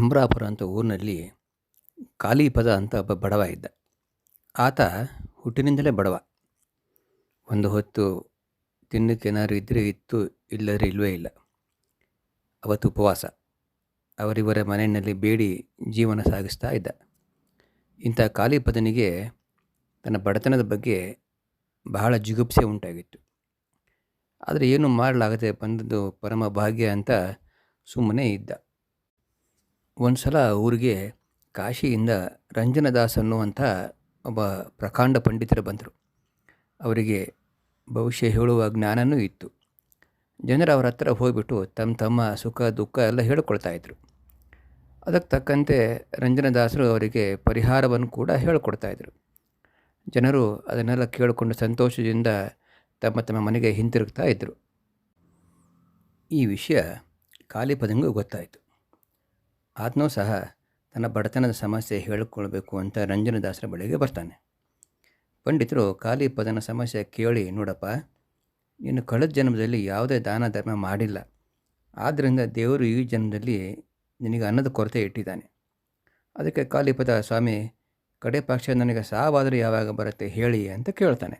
ಜಂಬ್ರಾಪುರ ಅಂತ ಊರಿನಲ್ಲಿ ಕಾಲಿಪದ ಅಂತ ಒಬ್ಬ ಬಡವ ಇದ್ದ. ಆತ ಹುಟ್ಟಿನಿಂದಲೇ ಬಡವ. ಒಂದು ಹೊತ್ತು ತಿನ್ನಕ್ಕೇನಾದ್ರು ಇದ್ದರೆ ಇತ್ತು, ಇಲ್ಲದ್ರೆ ಇಲ್ಲವೇ ಇಲ್ಲ. ಅವತ್ತು ಉಪವಾಸ. ಅವರಿವರ ಮನೆಯಲ್ಲಿ ಬೇಡಿ ಜೀವನ ಸಾಗಿಸ್ತಾ ಇದ್ದ. ಇಂಥ ಕಾಲಿಪದನಿಗೆ ತನ್ನ ಬಡತನದ ಬಗ್ಗೆ ಬಹಳ ಜಿಗುಪ್ಸೆ ಉಂಟಾಗಿತ್ತು. ಆದರೆ ಏನು ಮಾಡಲಾಗದೆ ಬಂದದ್ದು ಪರಮ ಭಾಗ್ಯ ಅಂತ ಸುಮ್ಮನೆ ಇದ್ದ. ಒಂದು ಸಲ ಊರಿಗೆ ಕಾಶಿಯಿಂದ ರಂಜನದಾಸ್ ಅನ್ನುವಂಥ ಒಬ್ಬ ಪ್ರಕಾಂಡ ಪಂಡಿತರು ಬಂದರು. ಅವರಿಗೆ ಭವಿಷ್ಯ ಹೇಳುವ ಜ್ಞಾನವೂ ಇತ್ತು. ಜನರು ಅವರ ಹತ್ರ ಹೋಗಿಬಿಟ್ಟು ತಮ್ಮ ಸುಖ ದುಃಖ ಎಲ್ಲ ಹೇಳಿಕೊಳ್ತಾಯಿದ್ರು. ಅದಕ್ಕೆ ತಕ್ಕಂತೆ ರಂಜನದಾಸರು ಅವರಿಗೆ ಪರಿಹಾರವನ್ನು ಕೂಡ ಹೇಳಿಕೊಡ್ತಾಯಿದ್ರು. ಜನರು ಅದನ್ನೆಲ್ಲ ಕೇಳಿಕೊಂಡು ಸಂತೋಷದಿಂದ ತಮ್ಮ ಮನೆಗೆ ಹಿಂತಿರುಗ್ತಾ ಇದ್ದರು. ಈ ವಿಷಯ ಕಾಲಿಪದಂಗೂ ಗೊತ್ತಾಯಿತು. ಆತನೂ ಸಹ ತನ್ನ ಬಡತನದ ಸಮಸ್ಯೆ ಹೇಳಿಕೊಳ್ಬೇಕು ಅಂತ ರಂಜನದಾಸರ ಬಳಿಗೆ ಬರ್ತಾನೆ. ಪಂಡಿತರು ಕಾಲಿಪದನ ಸಮಸ್ಯೆ ಕೇಳಿ, ನೋಡಪ್ಪ, ನೀನು ಕಳೆದ ಜನ್ಮದಲ್ಲಿ ಯಾವುದೇ ದಾನ ಧರ್ಮ ಮಾಡಿಲ್ಲ, ಆದ್ದರಿಂದ ದೇವರು ಈ ಜನ್ಮದಲ್ಲಿ ನಿನಗೆ ಅನ್ನದ ಕೊರತೆ ಇಟ್ಟಿದ್ದಾನೆ. ಅದಕ್ಕೆ ಕಾಲಿಪದ, ಸ್ವಾಮಿ, ಕಡೆ ಪಕ್ಷ ನನಗೆ ಸಾವಾದರೂ ಯಾವಾಗ ಬರುತ್ತೆ ಹೇಳಿ ಅಂತ ಕೇಳ್ತಾನೆ.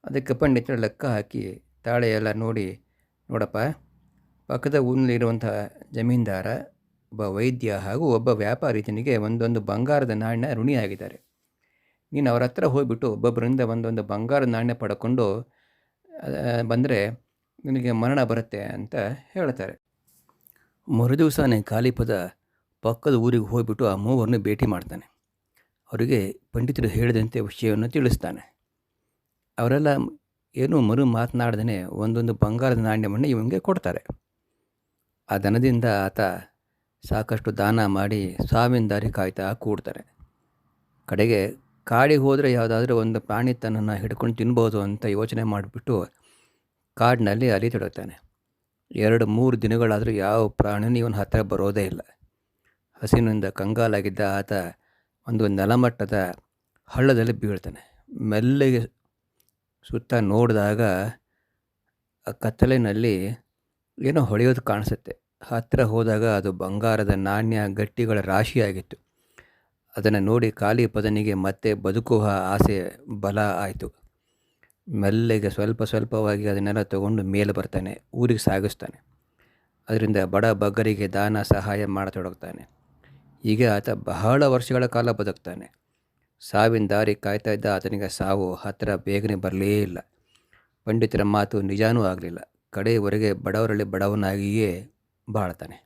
ಅದಕ್ಕೆ ಪಂಡಿತರು ಲೆಕ್ಕ ಹಾಕಿ ತಾಳೆ ಎಲ್ಲ ನೋಡಿ, ನೋಡಪ್ಪ, ಪಕ್ಕದ ಊರಿನಲ್ಲಿರುವಂಥ ಜಮೀನ್ದಾರ, ಒಬ್ಬ ವೈದ್ಯ ಹಾಗೂ ಒಬ್ಬ ವ್ಯಾಪಾರಿ ನಿನಗೆ ಒಂದೊಂದು ಬಂಗಾರದ ನಾಣ್ಯ ಋಣಿಯಾಗಿದ್ದಾರೆ. ನೀನು ಅವರ ಹತ್ರ ಹೋಗಿಬಿಟ್ಟು ಒಬ್ಬೊಬ್ಬರಿಂದ ಒಂದೊಂದು ಬಂಗಾರದ ನಾಣ್ಯ ಪಡ್ಕೊಂಡು ಬಂದರೆ ನಿನಗೆ ಮರಣ ಬರುತ್ತೆ ಅಂತ ಹೇಳ್ತಾರೆ. ಮರುದಿವಸನೇ ಕಾಲಿಪದ ಪಕ್ಕದ ಊರಿಗೆ ಹೋಗಿಬಿಟ್ಟು ಆ ಮೂವರನ್ನು ಭೇಟಿ ಮಾಡ್ತಾನೆ. ಅವರಿಗೆ ಪಂಡಿತರು ಹೇಳಿದಂತೆ ವಿಷಯವನ್ನು ತಿಳಿಸ್ತಾನೆ. ಅವರೆಲ್ಲ ಏನೂ ಮಾತನಾಡ್ದೇ ಒಂದೊಂದು ಬಂಗಾರದ ನಾಣ್ಯವನ್ನು ಇವನಿಗೆ ಕೊಡ್ತಾರೆ. ಆ ದನದಿಂದ ಆತ ಸಾಕಷ್ಟು ದಾನ ಮಾಡಿ ಸಾವಿನ ದಾರಿ ಕಾಯ್ತಾ ಕೂಡ್ತಾರೆ. ಕಡೆಗೆ ಕಾಡಿಗೆ ಹೋದರೆ ಯಾವುದಾದ್ರೂ ಒಂದು ಪ್ರಾಣಿ ತನ್ನನ್ನು ಹಿಡ್ಕೊಂಡು ತಿನ್ಬೋದು ಅಂತ ಯೋಚನೆ ಮಾಡಿಬಿಟ್ಟು ಕಾಡಿನಲ್ಲಿ ಅಲಿತೊಡಗ್ತಾನೆ. 2-3 ದಿನಗಳಾದರೂ ಯಾವ ಪ್ರಾಣಿನೂ ಇವನ ಹತ್ತಿರ ಬರೋದೇ ಇಲ್ಲ. ಹಸಿವಿನಿಂದ ಕಂಗಾಲಾಗಿದ್ದ ಆತ ಒಂದು ನೆಲಮಟ್ಟದ ಹಳ್ಳದಲ್ಲಿ ಬೀಳ್ತಾನೆ. ಮೆಲ್ಲಗೆ ಸುತ್ತ ನೋಡಿದಾಗ ಕತ್ತಲಿನಲ್ಲಿ ಏನೋ ಹೊಳೆಯೋದು ಕಾಣಿಸುತ್ತೆ. ಹತ್ತಿರ ಹೋದಾಗ ಅದು ಬಂಗಾರದ ನಾಣ್ಯ ಗಟ್ಟಿಗಳ ರಾಶಿಯಾಗಿತ್ತು. ಅದನ್ನು ನೋಡಿ ಕಾಲಿಪದನಿಗೆ ಮತ್ತೆ ಬದುಕುವ ಆಸೆ ಬಲ ಆಯಿತು. ಮೆಲ್ಲಗೆ ಸ್ವಲ್ಪವಾಗಿ ಅದನ್ನೆಲ್ಲ ತಗೊಂಡು ಮೇಲೆ ಬರ್ತಾನೆ, ಊರಿಗೆ ಸಾಗಿಸ್ತಾನೆ. ಅದರಿಂದ ಬಡ ಬಗ್ಗರಿಗೆ ದಾನ ಸಹಾಯ ಮಾಡತೊಡಗ್ತಾನೆ. ಹೀಗೆ ಆತ ಬಹಳ ವರ್ಷಗಳ ಕಾಲ ಬದುಕ್ತಾನೆ. ಸಾವಿನ ದಾರಿ ಕಾಯ್ತಾ ಇದ್ದ ಆತನಿಗೆ ಸಾವು ಹತ್ತಿರ ಬೇಗನೆ ಬರಲೇ ಇಲ್ಲ. ಪಂಡಿತರ ಮಾತು ನಿಜಾನೂ ಆಗಲಿಲ್ಲ. ಕಡೆಯವರೆಗೆ ಬಡವರಲ್ಲಿ ಬಡವನಾಗಿಯೇ ಬಾಳ್ತಾನೆ.